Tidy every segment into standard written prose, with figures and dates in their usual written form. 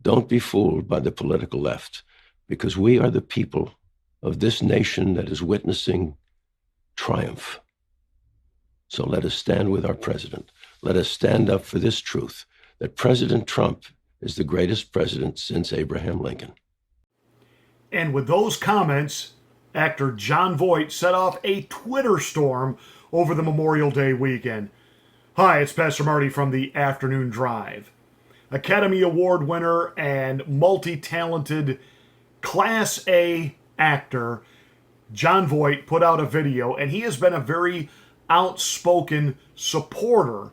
Don't be fooled by the political left, because we are the people of this nation that is witnessing triumph. So let us stand with our president. Let us stand up for this truth, that President Trump is the greatest president since Abraham Lincoln. And with those comments, actor Jon Voight set off a Twitter storm over the Memorial Day weekend. Hi, it's Pastor Marty from the Afternoon Drive. Academy Award winner and multi-talented Class A actor Jon Voight put out a video, and he has been a very outspoken supporter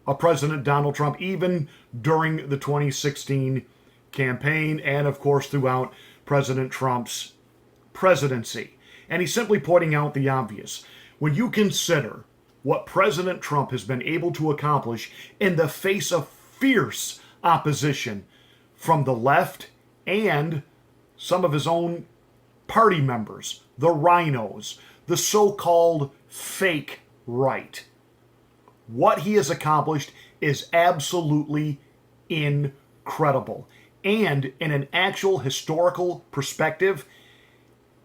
of President Donald Trump, even during the 2016 campaign and, of course, throughout President Trump's presidency. And he's simply pointing out the obvious. When you consider what President Trump has been able to accomplish in the face of fierce opposition from the left and some of his own party members, the rhinos, the so-called fake right, what he has accomplished is absolutely incredible. And in an actual historical perspective,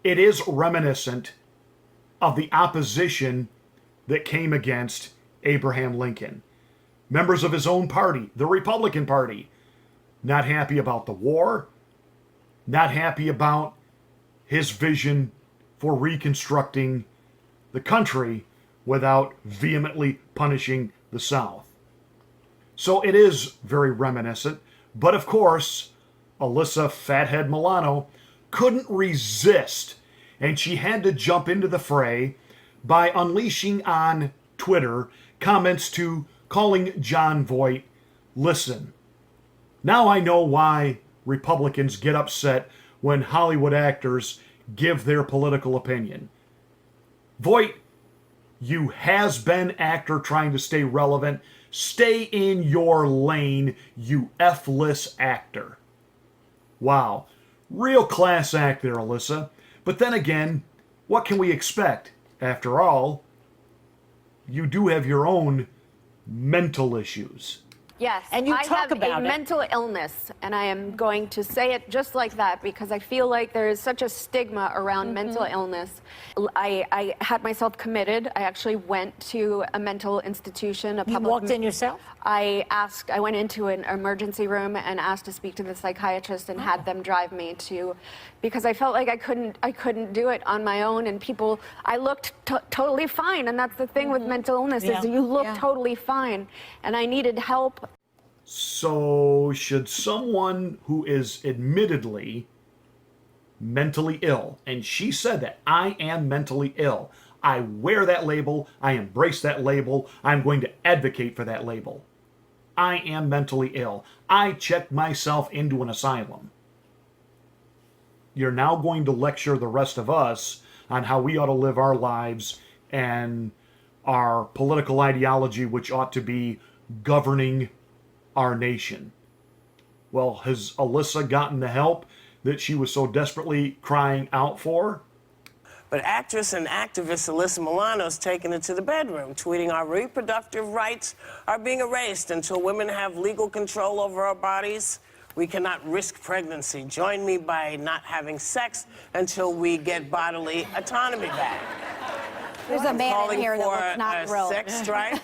it is reminiscent of the opposition that came against Abraham Lincoln. Members of his own party, the Republican Party, not happy about the war, not happy about his vision for reconstructing the country without vehemently punishing the South. So it is very reminiscent. But of course, Alyssa Fathead Milano couldn't resist, and she had to jump into the fray by unleashing on Twitter comments to calling Jon Voight, "Listen, now I know why Republicans get upset when Hollywood actors give their political opinion. Voight, you has-been actor trying to stay relevant. Stay in your lane, you F-less actor." Wow. Real class act there, Alyssa. But then again, what can we expect? After all, you do have your own mental issues. Yes, and you I talk have about a mental illness, and I am going to say it just like that because I feel like there is such a stigma around mental illness. I had myself committed. I actually went to a mental institution. You walked in yourself? I went into an emergency room and asked to speak to the psychiatrist and had them drive me to, because I felt like I couldn't do it on my own, and I looked totally fine, and that's the thing with mental illness is you look totally fine, and I needed help. So should someone who is admittedly mentally ill, and she said that, I am mentally ill, I wear that label, I embrace that label, I'm going to advocate for that label. I am mentally ill. I checked myself into an asylum. You're now going to lecture the rest of us on how we ought to live our lives and our political ideology, which ought to be governing our nation. Well, has Alyssa gotten the help that she was so desperately crying out for? But actress and activist Alyssa Milano has taken it to the bedroom, tweeting our reproductive rights are being erased until women have legal control over our bodies. We cannot risk pregnancy. Join me by not having sex until we get bodily autonomy back. There's a man in here that looks not thrilled. Sex strike.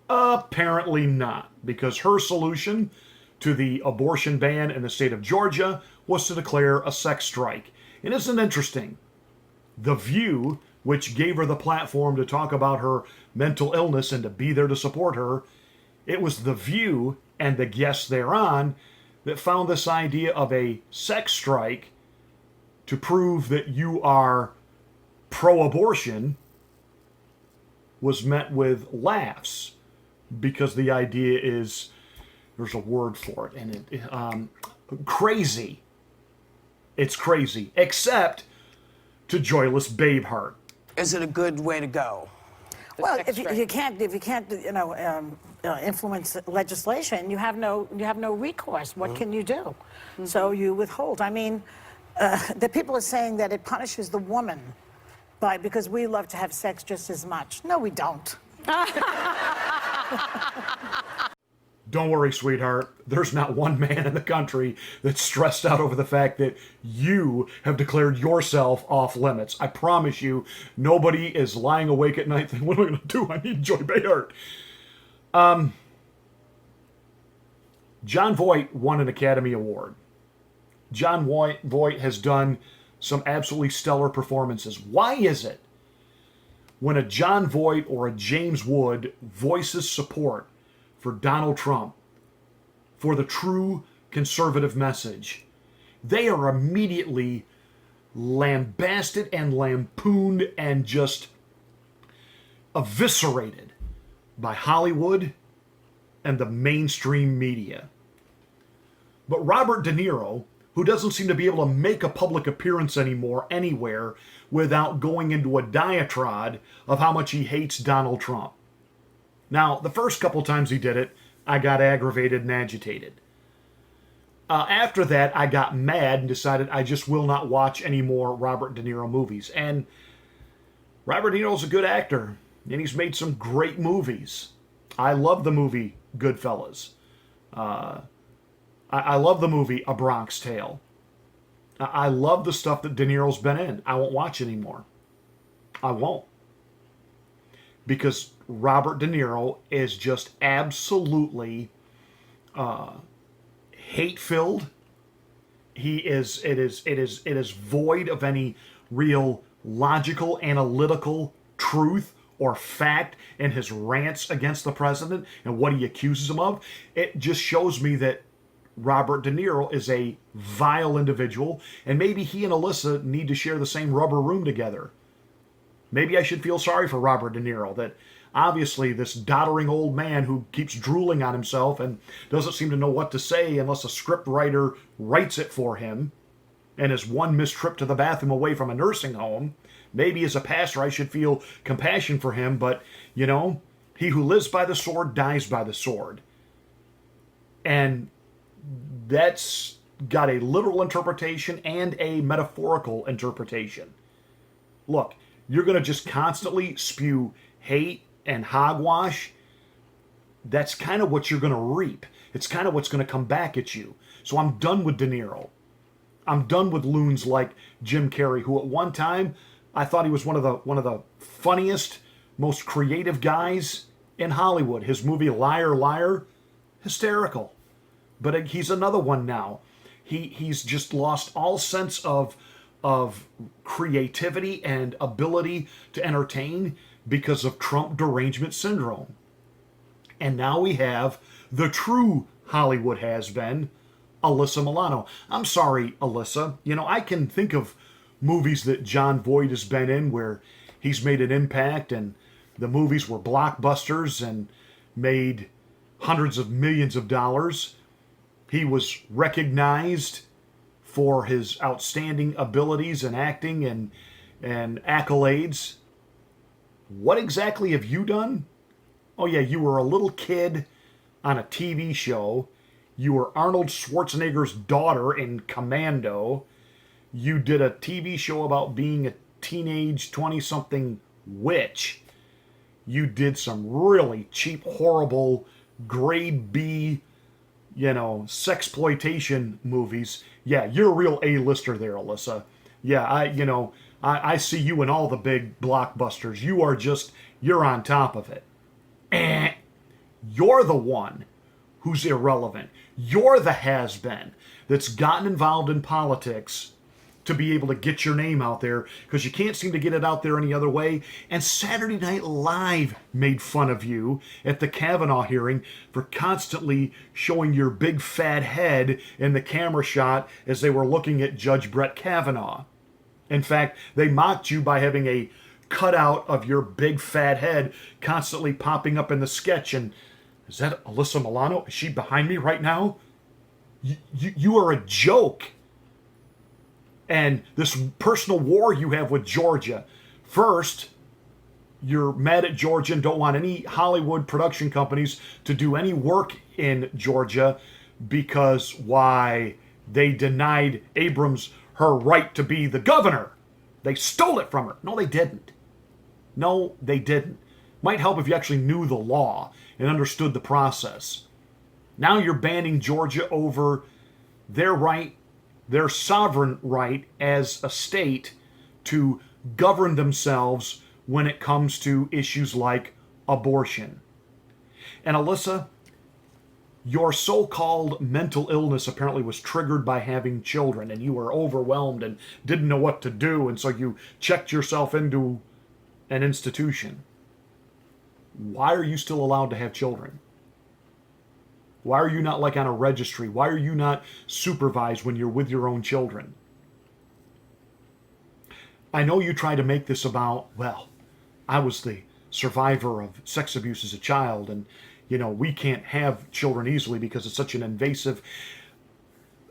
Apparently not, because her solution to the abortion ban in the state of Georgia was to declare a sex strike. And isn't it interesting? The View, which gave her the platform to talk about her mental illness and to be there to support her, it was The View and the guests thereon that found this idea of a sex strike to prove that you are pro-abortion was met with laughs, because the idea is, there's a word for it, and crazy. It's crazy, except to joyless babe heart. Is it a good way to go? Well, if you can't, influence legislation, you have no recourse. What can you do? So you withhold. I mean, the people are saying that it punishes the woman because we love to have sex just as much. No, we don't. Don't worry, sweetheart. There's not one man in the country that's stressed out over the fact that you have declared yourself off limits. I promise you, nobody is lying awake at night thinking, what am I going to do? I need Joy Behar. Jon Voight won an Academy Award. Jon Voight has done some absolutely stellar performances. Why is it when a Jon Voight or a James Wood voices support for Donald Trump, for the true conservative message, they are immediately lambasted and lampooned and just eviscerated by Hollywood and the mainstream media? But Robert De Niro, who doesn't seem to be able to make a public appearance anymore anywhere without going into a diatribe of how much he hates Donald Trump. Now, the first couple times he did it, I got aggravated and agitated. After that, I got mad and decided I just will not watch any more Robert De Niro movies. And Robert De Niro's a good actor, and he's made some great movies. I love the movie Goodfellas. I love the movie A Bronx Tale. I love the stuff that De Niro's been in. I won't watch anymore. I won't. Because Robert De Niro is just absolutely hate-filled. It is void of any real logical, analytical truth or fact in his rants against the president and what he accuses him of. It just shows me that Robert De Niro is a vile individual, and maybe he and Alyssa need to share the same rubber room together. Maybe I should feel sorry for Robert De Niro, that obviously this doddering old man who keeps drooling on himself and doesn't seem to know what to say unless a script writer writes it for him, and is one missed trip to the bathroom away from a nursing home. Maybe as a pastor I should feel compassion for him, but, you know, he who lives by the sword dies by the sword. And that's got a literal interpretation and a metaphorical interpretation. Look, you're going to just constantly spew hate and hogwash. That's kind of what you're going to reap. It's kind of what's going to come back at you. So I'm done with De Niro. I'm done with loons like Jim Carrey, who at one time I thought he was one of the funniest, most creative guys in Hollywood. His movie Liar Liar, hysterical. But he's another one now. He's just lost all sense of creativity and ability to entertain because of Trump derangement syndrome. And now we have the true Hollywood has-been, Alyssa Milano. I'm sorry, Alyssa. You know, I can think of movies that Jon Voight has been in where he's made an impact and the movies were blockbusters and made hundreds of millions of dollars. He was recognized for his outstanding abilities in acting and accolades. What exactly have you done? Oh yeah, you were a little kid on a TV show. You were Arnold Schwarzenegger's daughter in Commando. You did a TV show about being a teenage 20-something witch. You did some really cheap, horrible, grade B, sexploitation movies. Yeah, you're a real A-lister there, Alyssa. Yeah, I see you in all the big blockbusters. You're on top of it. You're the one who's irrelevant. You're the has-been that's gotten involved in politics to be able to get your name out there because you can't seem to get it out there any other way. And Saturday Night Live made fun of you at the Kavanaugh hearing for constantly showing your big fat head in the camera shot as they were looking at Judge Brett Kavanaugh. In fact, they mocked you by having a cutout of your big fat head constantly popping up in the sketch. And is that Alyssa Milano? Is she behind me right now? You are a joke. And this personal war you have with Georgia. First, you're mad at Georgia and don't want any Hollywood production companies to do any work in Georgia because, why, they denied Abrams her right to be the governor. They stole it from her. No, they didn't. No, they didn't. Might help if you actually knew the law and understood the process. Now you're banning Georgia over their right, their sovereign right as a state to govern themselves when it comes to issues like abortion. And Alyssa, your so-called mental illness apparently was triggered by having children, and you were overwhelmed and didn't know what to do, and so you checked yourself into an institution. Why are you still allowed to have children? Why are you not like on a registry? Why are you not supervised when you're with your own children? I know you try to make this about, well, I was the survivor of sex abuse as a child, and we can't have children easily because it's such an invasive.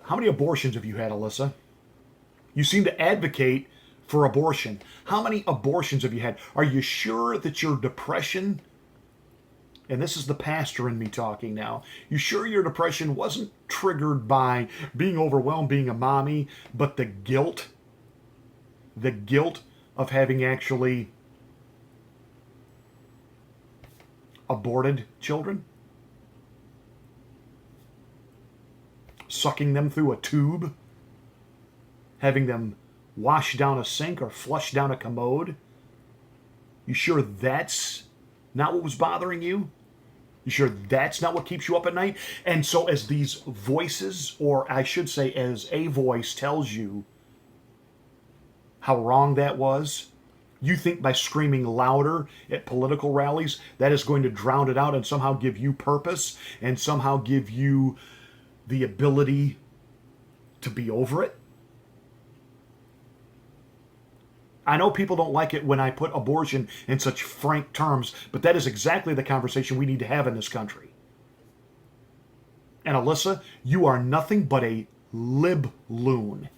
How many abortions have you had, Alyssa? You seem to advocate for abortion. How many abortions have you had? Are you sure that your depression, and this is the pastor in me talking now, you sure your depression wasn't triggered by being overwhelmed, being a mommy, but the guilt of having actually aborted children? Sucking them through a tube? Having them wash down a sink or flush down a commode? You sure that's not what was bothering you? You sure that's not what keeps you up at night? And so as these voices, or I should say as a voice tells you how wrong that was, you think by screaming louder at political rallies, that is going to drown it out and somehow give you purpose and somehow give you the ability to be over it? I know people don't like it when I put abortion in such frank terms, but that is exactly the conversation we need to have in this country. And Alyssa, you are nothing but a lib-loon.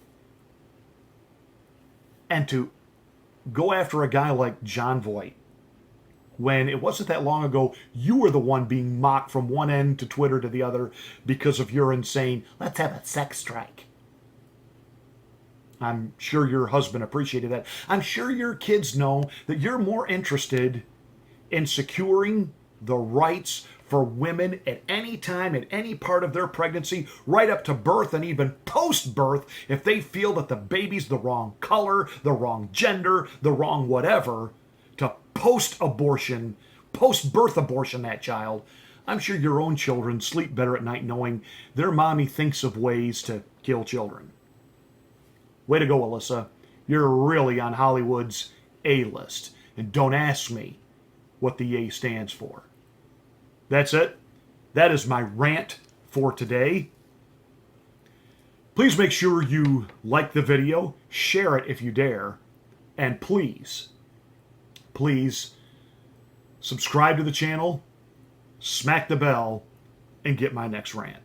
And to go after a guy like Jon Voight, when it wasn't that long ago, you were the one being mocked from one end to Twitter to the other because of your insane, let's have a sex strike. I'm sure your husband appreciated that. I'm sure your kids know that you're more interested in securing the rights for women at any time, at any part of their pregnancy, right up to birth and even post-birth, if they feel that the baby's the wrong color, the wrong gender, the wrong whatever, to post-abortion, post-birth abortion that child. I'm sure your own children sleep better at night knowing their mommy thinks of ways to kill children. Way to go, Alyssa. You're really on Hollywood's A-list. And don't ask me what the A stands for. That's it. That is my rant for today. Please make sure you like the video, share it if you dare, and please subscribe to the channel, smack the bell, and get my next rant.